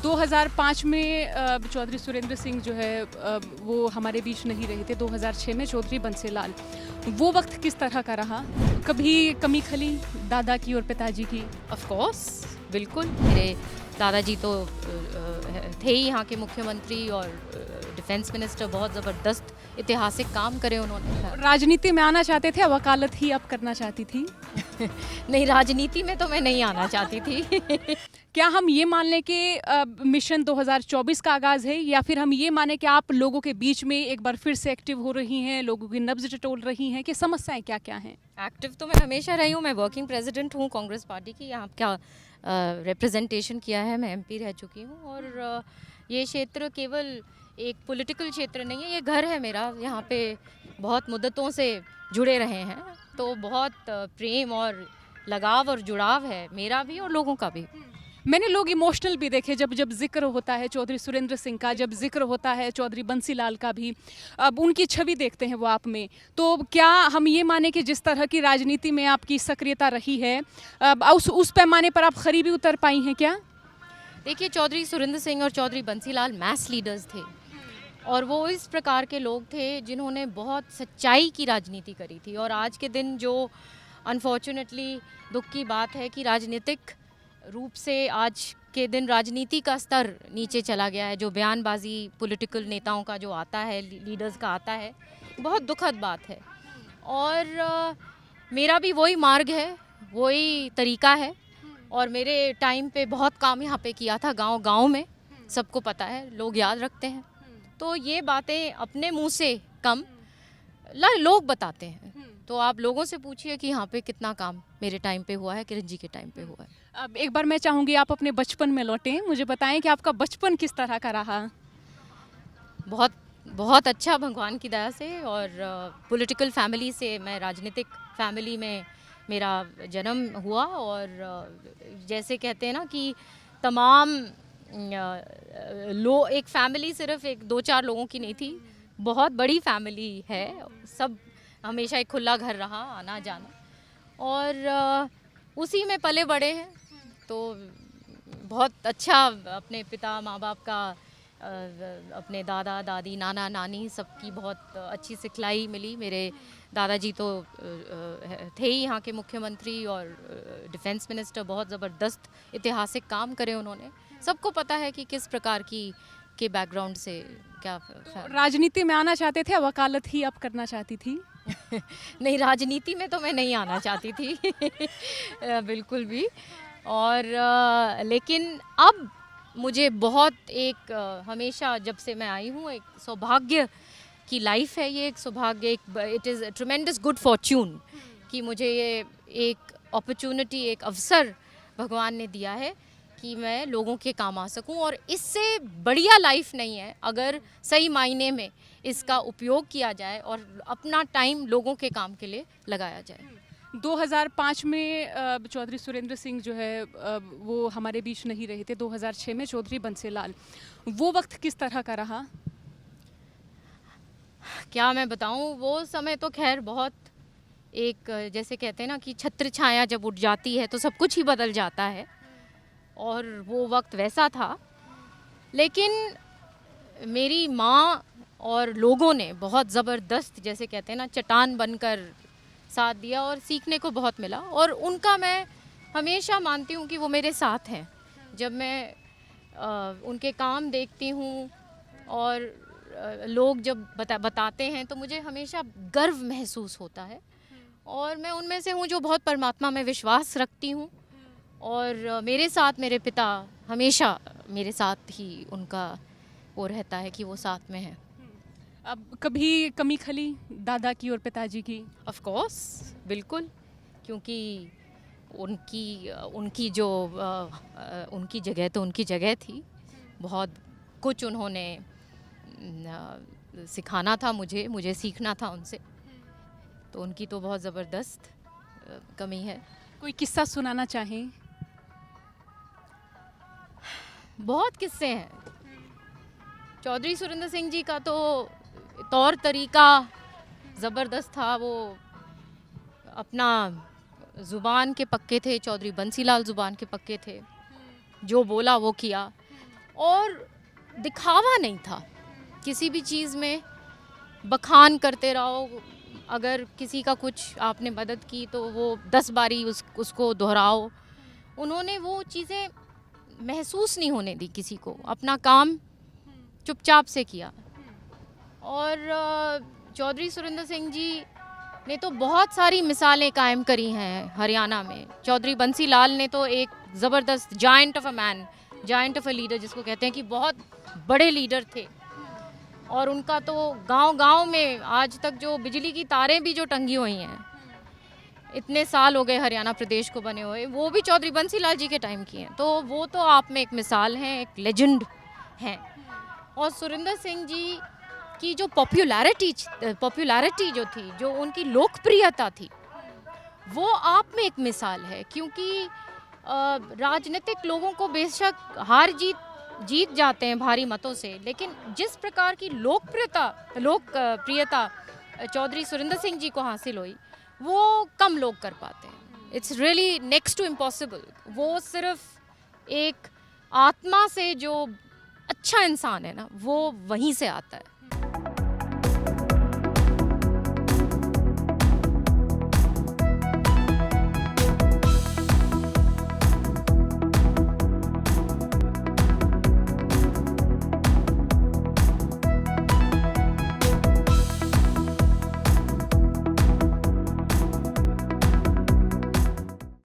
2005 में चौधरी सुरेंद्र सिंह जो है वो हमारे बीच नहीं रहे थे। 2006 में चौधरी बंसीलाल, वो वक्त किस तरह का रहा? कभी कमी खली दादा की और पिताजी की? ऑफ कोर्स, बिल्कुल। मेरे दादाजी तो थे ही यहाँ के मुख्यमंत्री और डिफेंस मिनिस्टर। बहुत ज़बरदस्त ऐतिहासिक काम करे उन्होंने। राजनीति में आना चाहते थे, वकालत ही अब करना चाहती थी? नहीं, राजनीति में तो मैं नहीं आना चाहती थी। क्या हम ये मान लें कि मिशन 2024 का आगाज़ है, या फिर हम ये माने कि आप लोगों के बीच में एक बार फिर से एक्टिव हो रही हैं, लोगों की नब्ज़ टटोल रही हैं, कि समस्याएं क्या क्या हैं? एक्टिव तो मैं हमेशा रही हूँ। मैं वर्किंग प्रेसिडेंट हूँ कांग्रेस पार्टी की। यहाँ क्या रिप्रेजेंटेशन किया है, मैं एमपी रह चुकी हूँ। और ये क्षेत्र केवल एक पॉलिटिकल क्षेत्र नहीं है, ये घर है मेरा। यहाँ पे बहुत मुद्दतों से जुड़े रहे हैं, तो बहुत प्रेम और लगाव और जुड़ाव है, मेरा भी और लोगों का भी। मैंने लोग इमोशनल भी देखे जब जब जिक्र होता है चौधरी सुरेंद्र सिंह का, जब जिक्र होता है चौधरी बंसीलाल का भी, अब उनकी छवि देखते हैं वो आप में। तो क्या हम ये माने कि जिस तरह की राजनीति में आपकी सक्रियता रही है, अब उस पैमाने पर आप खरी भी उतर पाई हैं क्या? देखिए, चौधरी सुरेंद्र सिंह और चौधरी बंसीलाल मैस लीडर्स थे, और वो इस प्रकार के लोग थे जिन्होंने बहुत सच्चाई की राजनीति करी थी। और आज के दिन जो अनफॉर्चुनेटली दुख की बात है कि राजनीतिक रूप से आज के दिन राजनीति का स्तर नीचे चला गया है। जो बयानबाजी पॉलिटिकल नेताओं का जो आता है, लीडर्स का आता है, बहुत दुखद बात है। और मेरा भी वही मार्ग है, वही तरीका है। और मेरे टाइम पे बहुत काम यहाँ पे किया था, गांव में, सबको पता है, लोग याद रखते हैं। तो ये बातें अपने मुंह से कम लोग बताते हैं। तो आप लोगों से पूछिए कि यहाँ पे कितना काम मेरे टाइम पे हुआ है, किरण जी के टाइम पे हुआ है। अब एक बार मैं चाहूँगी आप अपने बचपन में लौटें, मुझे बताएं कि आपका बचपन किस तरह का रहा? बहुत बहुत अच्छा, भगवान की दया से। और पॉलिटिकल फैमिली से, मैं राजनीतिक फैमिली में मेरा जन्म हुआ। और जैसे कहते हैं ना कि तमाम एक फैमिली सिर्फ एक दो चार लोगों की नहीं थी, बहुत बड़ी फैमिली है। सब हमेशा एक खुला घर रहा, आना जाना, और उसी में पले बड़े हैं। तो बहुत अच्छा, अपने पिता माँ बाप का, अपने दादा दादी, नाना नानी, सबकी बहुत अच्छी सिखलाई मिली। मेरे दादाजी तो थे ही यहाँ के मुख्यमंत्री और डिफेंस मिनिस्टर। बहुत ज़बरदस्त ऐतिहासिक काम करे उन्होंने। सबको पता है कि किस प्रकार के बैकग्राउंड से क्या राजनीति में आना चाहते थे, वकालत ही अब करना चाहती थी? नहीं, राजनीति में तो मैं नहीं आना चाहती थी बिल्कुल भी। और लेकिन अब मुझे बहुत एक हमेशा जब से मैं आई हूँ, एक सौभाग्य की लाइफ है ये। एक सौभाग्य, एक it is tremendous good Fortune कि मुझे ये एक अपॉर्चुनिटी, एक अवसर भगवान ने दिया है कि मैं लोगों के काम आ सकूं। और इससे बढ़िया लाइफ नहीं है अगर सही मायने में इसका उपयोग किया जाए और अपना टाइम लोगों के काम के लिए लगाया जाए। 2005 में चौधरी सुरेंद्र सिंह जो है वो हमारे बीच नहीं रहे थे। 2006 में चौधरी बंसीलाल, वो वक्त किस तरह का रहा? क्या मैं बताऊं, वो समय तो खैर बहुत एक, जैसे कहते हैं ना कि छत्र छाया जब उठ जाती है तो सब कुछ ही बदल जाता है। और वो वक्त वैसा था, लेकिन मेरी माँ और लोगों ने बहुत ज़बरदस्त, जैसे कहते हैं ना, चट्टान बनकर साथ दिया और सीखने को बहुत मिला। और उनका मैं हमेशा मानती हूँ कि वो मेरे साथ हैं। जब मैं उनके काम देखती हूँ और लोग जब बताते हैं तो मुझे हमेशा गर्व महसूस होता है। और मैं उनमें से हूँ जो बहुत परमात्मा में विश्वास रखती हूँ। और मेरे साथ मेरे पिता हमेशा मेरे साथ ही, उनका वो रहता है कि वो साथ में है। अब कभी कमी खली दादा की और पिताजी की? ऑफ कोर्स, बिल्कुल। क्योंकि उनकी जो उनकी जगह तो उनकी जगह थी। बहुत कुछ उन्होंने सिखाना था मुझे सीखना था उनसे। तो उनकी तो बहुत ज़बरदस्त कमी है। कोई किस्सा सुनाना चाहें? बहुत किस्से हैं। चौधरी सुरेंद्र सिंह जी का तो तौर तरीका ज़बरदस्त था। वो अपना ज़ुबान के पक्के थे। चौधरी बंसीलाल ज़ुबान के पक्के थे, जो बोला वो किया। और दिखावा नहीं था किसी भी चीज़ में, बखान करते रहो, अगर किसी का कुछ आपने मदद की तो वो 10 बारी उसको दोहराओ। उन्होंने वो चीज़ें महसूस नहीं होने दी किसी को, अपना काम चुपचाप से किया। और चौधरी सुरेंद्र सिंह जी ने तो बहुत सारी मिसालें कायम करी हैं हरियाणा में। चौधरी बंसी लाल ने तो एक ज़बरदस्त giant of a man, giant of a leader जिसको कहते हैं, कि बहुत बड़े लीडर थे। और उनका तो गांव-गांव में आज तक जो बिजली की तारें भी जो टंगी हुई हैं, इतने साल हो गए हरियाणा प्रदेश को बने हुए, वो भी चौधरी बंसी लाल जी के टाइम की हैं। तो वो तो आप में एक मिसाल हैं, एक लेजेंड हैं। और सुरेंद्र सिंह जी की जो पॉपुलैरिटी जो थी, जो उनकी लोकप्रियता थी, वो आप में एक मिसाल है। क्योंकि राजनीतिक लोगों को बेशक हार जीत जाते हैं भारी मतों से, लेकिन जिस प्रकार की लोकप्रियता चौधरी सुरेंद्र सिंह जी को हासिल हुई, वो कम लोग कर पाते हैं। It's really next to impossible. वो सिर्फ एक आत्मा से जो अच्छा इंसान है ना, वो वहीं से आता है।